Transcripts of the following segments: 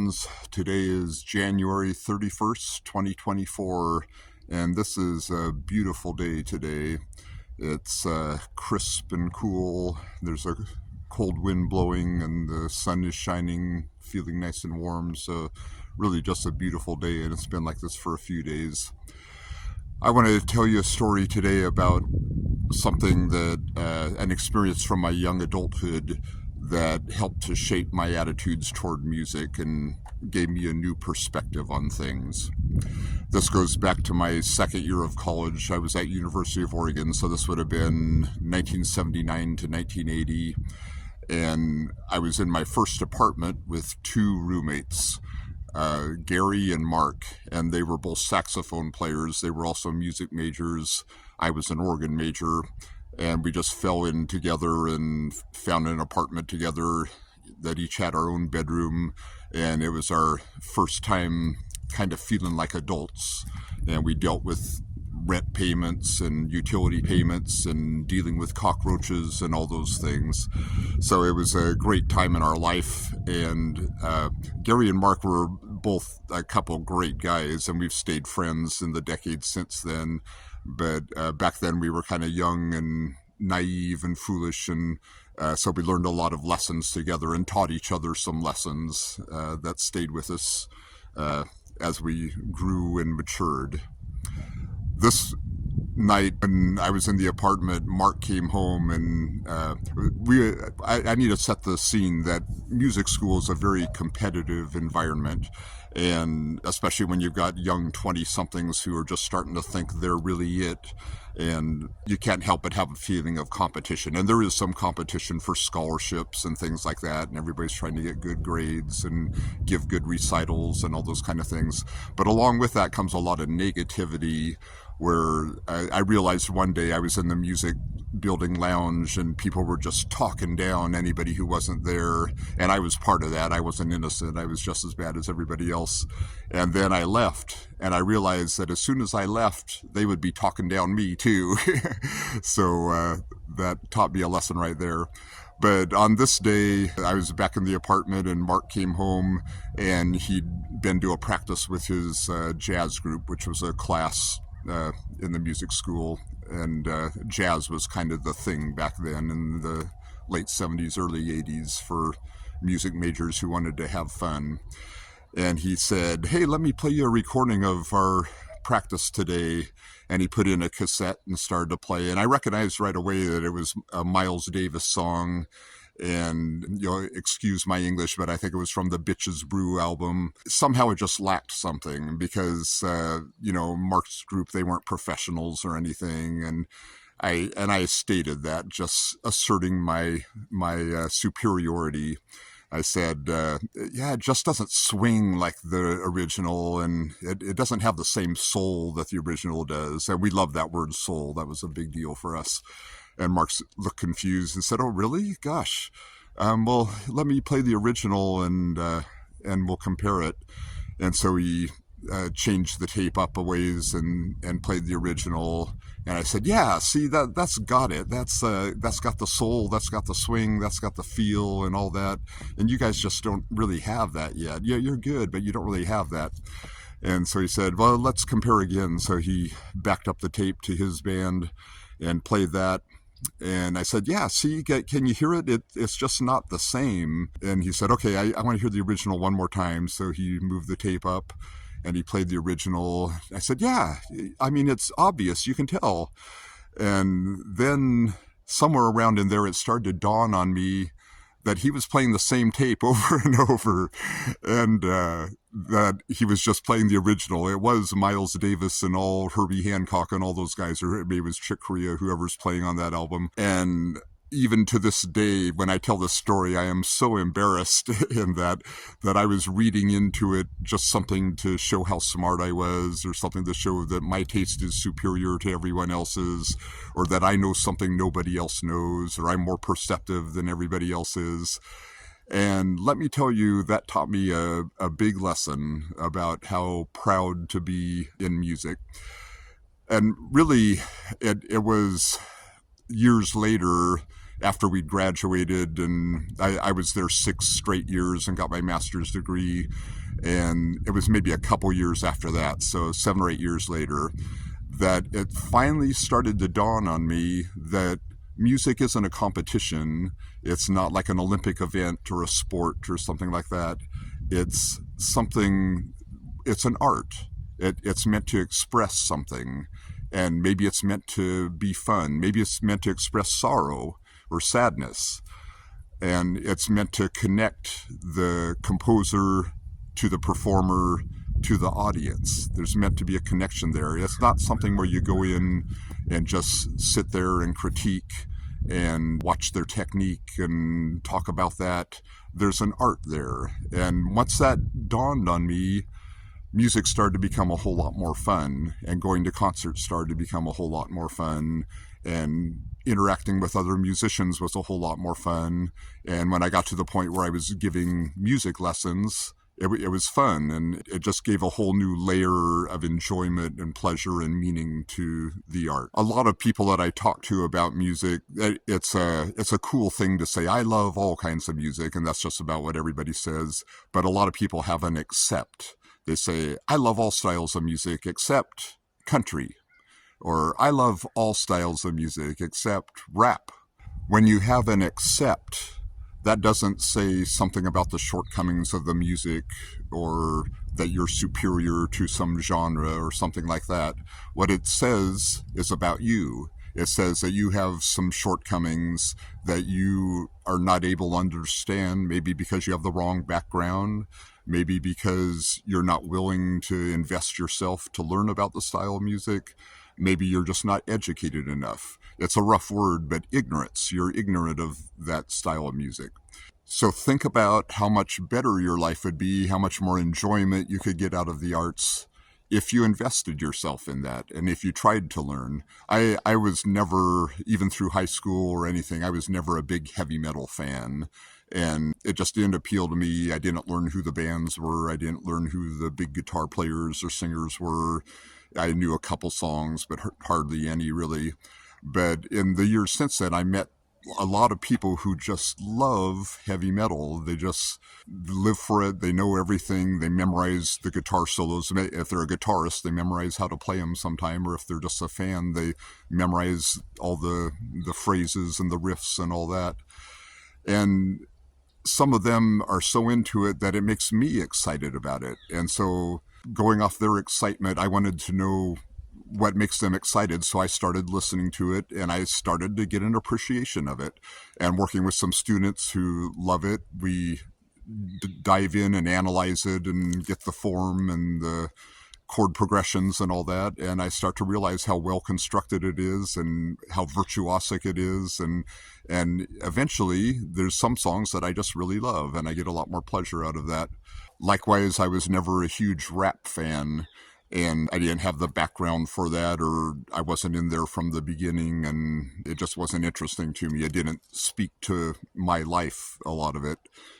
friends. Today is January 31st, 2024, and this is a beautiful day today. It's crisp and cool. There's a cold wind blowing and the sun is shining, feeling nice and warm. So really just a beautiful day, and it's been like this for a few days. I want to tell you a story today about something an experience from my young adulthood that helped to shape my attitudes toward music and gave me a new perspective on things. This goes back to my second year of college. I was at University of Oregon, so this would have been 1979 to 1980. And I was in my first apartment with two roommates, Gary and Mark, and they were both saxophone players. They were also music majors. I was an organ major, and we just fell in together and found an apartment together that each had our own bedroom, and it was our first time kind of feeling like adults. And we dealt with rent payments and utility payments and dealing with cockroaches and all those things. So it was a great time in our life, and Gary and Mark were both a couple great guys, and we've stayed friends in the decades since then. But back then we were kind of young and naive and foolish, and so we learned a lot of lessons together and taught each other some lessons that stayed with us as we grew and matured. This night when I was in the apartment, Mark came home, and I need to set the scene that music school is a very competitive environment, and especially when you've got young 20-somethings who are just starting to think they're really it, and you can't help but have a feeling of competition. And there is some competition for scholarships and things like that, and everybody's trying to get good grades and give good recitals and all those kind of things. But along with that comes a lot of negativity, where I realized one day I was in the music building lounge and people were just talking down anybody who wasn't there, and I was part of that. I wasn't innocent. I was just as bad as everybody else. And then I left, and I realized that as soon as I left, they would be talking down me too. So that taught me a lesson right there. But on this day, I was back in the apartment, and Mark came home, and he'd been to a practice with his jazz group, which was a class in the music school, and jazz was kind of the thing back then in the late 70s, early 80s for music majors who wanted to have fun. And he said, "Hey, let me play you a recording of our practice today." And he put in a cassette and started to play, and I recognized right away that it was a Miles Davis song. And excuse my English, but I think it was from the Bitches Brew album. Somehow it just lacked something because Mark's group, they weren't professionals or anything, and I stated that, just asserting my superiority. I said, it just doesn't swing like the original, and it doesn't have the same soul that the original does. And we love that word soul. That was a big deal for us. And Mark looked confused and said, "Oh, really? Gosh. Well, let me play the original and we'll compare it." And so he changed the tape up a ways and played the original. And I said, "Yeah, see, that's got it. That's got the soul. That's got the swing. That's got the feel and all that. And you guys just don't really have that yet. Yeah, you're good, but you don't really have that." And so he said, "Well, let's compare again." So he backed up the tape to his band and played that. And I said, "Yeah, see, can you hear it? It's just not the same." And he said, "Okay, I want to hear the original one more time." So he moved the tape up and he played the original. I said, "Yeah, I mean, it's obvious. You can tell." And then somewhere around in there, it started to dawn on me that he was playing the same tape over and over, and that he was just playing the original. It was Miles Davis and all Herbie Hancock and all those guys, or maybe it was Chick Corea, whoever's playing on that album. And even to this day, when I tell this story, I am so embarrassed in that I was reading into it just something to show how smart I was, or something to show that my taste is superior to everyone else's, or that I know something nobody else knows, or I'm more perceptive than everybody else is. And let me tell you, that taught me a big lesson about how proud to be in music. And really, it was years later after we graduated, and I was there 6 straight years and got my master's degree. And it was maybe a couple years after that, so 7 or 8 years later, that it finally started to dawn on me that music isn't a competition. It's not like an Olympic event or a sport or something like that. It's something, it's an art. It's meant to express something. And maybe it's meant to be fun. Maybe it's meant to express sorrow or sadness. And it's meant to connect the composer to the performer to the audience. There's meant to be a connection there. It's not something where you go in and just sit there and critique and watch their technique and talk about that. There's an art there. And once that dawned on me, music started to become a whole lot more fun, and going to concerts started to become a whole lot more fun, and interacting with other musicians was a whole lot more fun. And when I got to the point where I was giving music lessons, it was fun, and it just gave a whole new layer of enjoyment and pleasure and meaning to the art. A lot of people that I talk to about music, it's a cool thing to say, I love all kinds of music, and that's just about what everybody says. But a lot of people have an except. They say, I love all styles of music except country, or I love all styles of music except rap. When you have an except, that doesn't say something about the shortcomings of the music or that you're superior to some genre or something like that. What it says is about you. It says that you have some shortcomings that you are not able to understand, maybe because you have the wrong background, maybe because you're not willing to invest yourself to learn about the style of music. Maybe you're just not educated enough. It's a rough word, but ignorance. You're ignorant of that style of music. So think about how much better your life would be, how much more enjoyment you could get out of the arts if you invested yourself in that and if you tried to learn. I was never, even through high school or anything, I was never a big heavy metal fan. And it just didn't appeal to me. I didn't learn who the bands were. I didn't learn who the big guitar players or singers were. I knew a couple songs, but hardly any really. But in the years since then, I met a lot of people who just love heavy metal. They just live for it. They know everything. They memorize the guitar solos. If they're a guitarist, they memorize how to play them sometime. Or if they're just a fan, they memorize all the phrases and the riffs and all that. And some of them are so into it that it makes me excited about it. And so going off their excitement, I wanted to know what makes them excited. So I started listening to it, and I started to get an appreciation of it. And working with some students who love it, we dive in and analyze it and get the form and the chord progressions and all that, and I start to realize how well constructed it is and how virtuosic it is, and eventually there's some songs that I just really love, and I get a lot more pleasure out of that. Likewise, I was never a huge rap fan, and I didn't have the background for that, or I wasn't in there from the beginning, and it just wasn't interesting to me. It didn't speak to my life, a lot of it,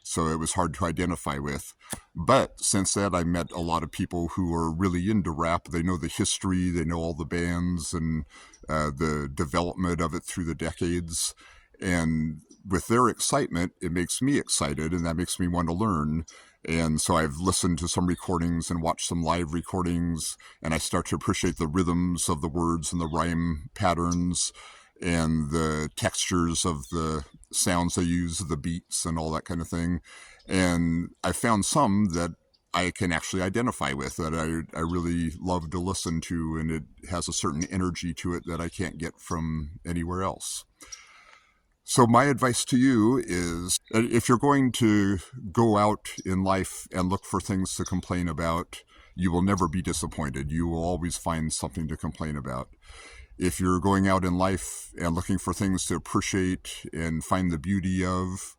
so it was hard to identify with. But since that, I met a lot of people who are really into rap. They know the history, they know all the bands, and the development of it through the decades. And with their excitement, it makes me excited, and that makes me want to learn. And so I've listened to some recordings and watched some live recordings, and I start to appreciate the rhythms of the words and the rhyme patterns and the textures of the sounds they use, the beats and all that kind of thing. And I found some that I can actually identify with, that I really love to listen to, and it has a certain energy to it that I can't get from anywhere else. So my advice to you is, if you're going to go out in life and look for things to complain about, you will never be disappointed. You will always find something to complain about. If you're going out in life and looking for things to appreciate and find the beauty of,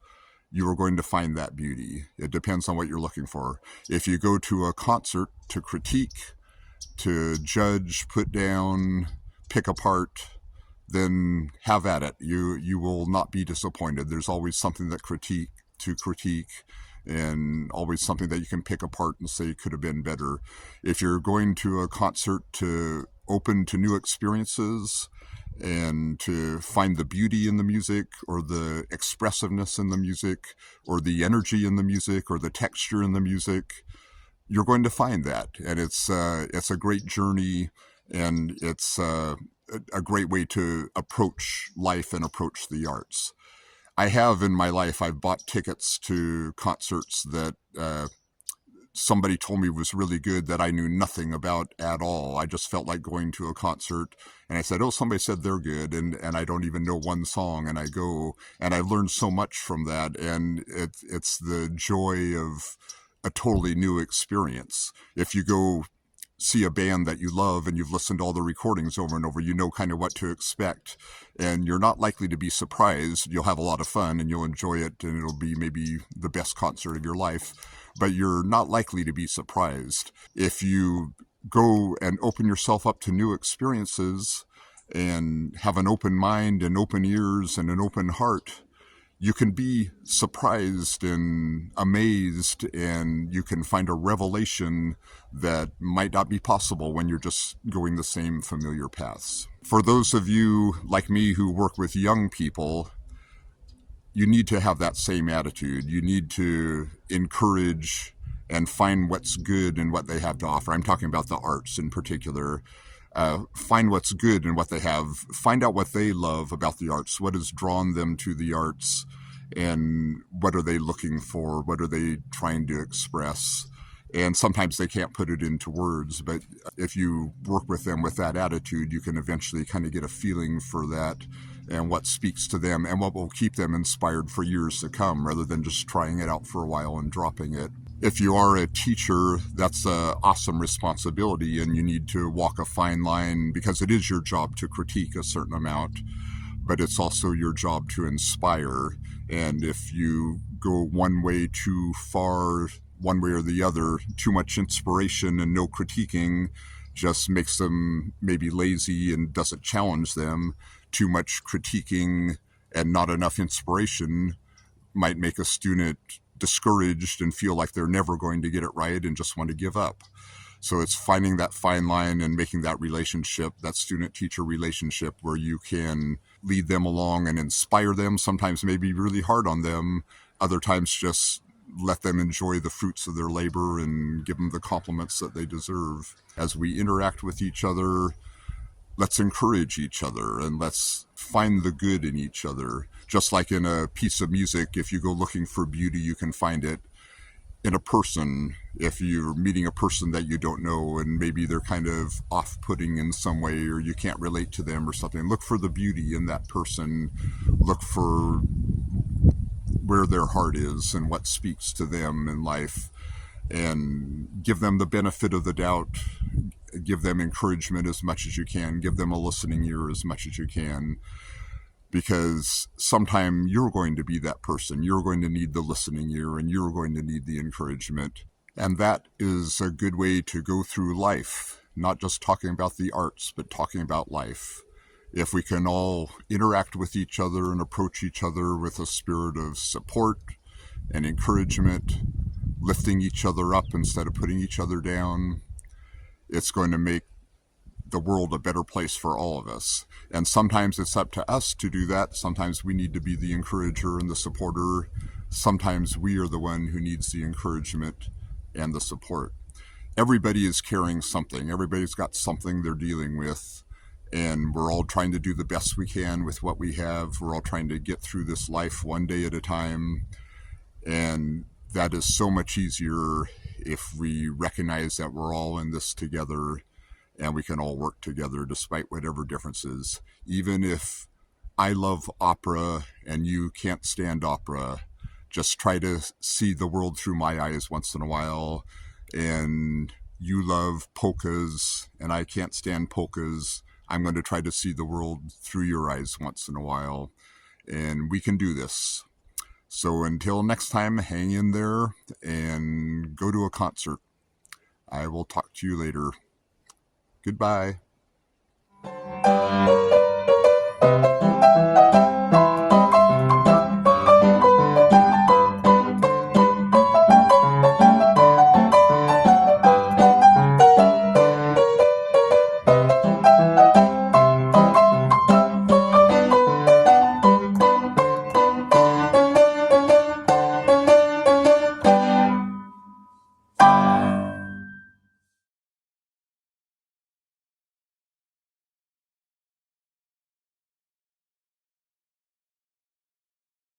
you are going to find that beauty. It depends on what you're looking for. If you go to a concert to critique, to judge, put down, pick apart, then have at it. You will not be disappointed. There's always something to critique, and always something that you can pick apart and say could have been better. If you're going to a concert to open to new experiences and to find the beauty in the music, or the expressiveness in the music, or the energy in the music, or the texture in the music. You're going to find that, and it's a great journey, and it's a great way to approach life and approach the arts. I have in my life, I've bought tickets to concerts that somebody told me was really good that I knew nothing about at all. I just felt like going to a concert, and I said, oh, somebody said they're good, and I don't even know one song, and I go, and I learned so much from that, and it's the joy of a totally new experience. If you go see a band that you love and you've listened to all the recordings over and over, you know kind of what to expect, and you're not likely to be surprised. You'll have a lot of fun and you'll enjoy it, and it'll be maybe the best concert of your life, but you're not likely to be surprised. If you go and open yourself up to new experiences and have an open mind and open ears and an open heart, you can be surprised and amazed, and you can find a revelation that might not be possible when you're just going the same familiar paths. For those of you like me who work with young people, you need to have that same attitude. You need to encourage and find what's good in what they have to offer. I'm talking about the arts in particular. Find what's good in what they have. Find out what they love about the arts. What has drawn them to the arts, and what are they looking for? What are they trying to express? And sometimes they can't put it into words, but if you work with them with that attitude, you can eventually kind of get a feeling for that and what speaks to them and what will keep them inspired for years to come, rather than just trying it out for a while and dropping it. If you are a teacher, that's an awesome responsibility, and you need to walk a fine line, because it is your job to critique a certain amount, but it's also your job to inspire. And if you go one way too far, one way or the other, too much inspiration and no critiquing just makes them maybe lazy and doesn't challenge them. Too much critiquing and not enough inspiration might make a student discouraged and feel like they're never going to get it right and just want to give up. So it's finding that fine line and making that relationship, that student-teacher relationship, where you can lead them along and inspire them, sometimes maybe really hard on them, other times just let them enjoy the fruits of their labor and give them the compliments that they deserve. As we interact with each other, let's encourage each other and let's find the good in each other. Just like in a piece of music, if you go looking for beauty, you can find it in a person. If you're meeting a person that you don't know and maybe they're kind of off-putting in some way, or you can't relate to them or something, look for the beauty in that person. Look for where their heart is and what speaks to them in life, and give them the benefit of the doubt. Give them encouragement as much as you can. Give them a listening ear as much as you can, because sometime you're going to be that person. You're going to need the listening ear, and you're going to need the encouragement. And that is a good way to go through life, not just talking about the arts, but talking about life. If we can all interact with each other and approach each other with a spirit of support and encouragement, lifting each other up instead of putting each other down, it's going to make the world a better place for all of us. And sometimes it's up to us to do that. Sometimes we need to be the encourager and the supporter. Sometimes we are the one who needs the encouragement and the support. Everybody is carrying something. Everybody's got something they're dealing with. And we're all trying to do the best we can with what we have. We're all trying to get through this life one day at a time. And that is so much easier if we recognize that we're all in this together, and we can all work together despite whatever differences. Even if I love opera and you can't stand opera, just try to see the world through my eyes once in a while. And you love polkas and I can't stand polkas, I'm going to try to see the world through your eyes once in a while. And we can do this. So until next time, hang in there and go to a concert. I will talk to you later. Goodbye.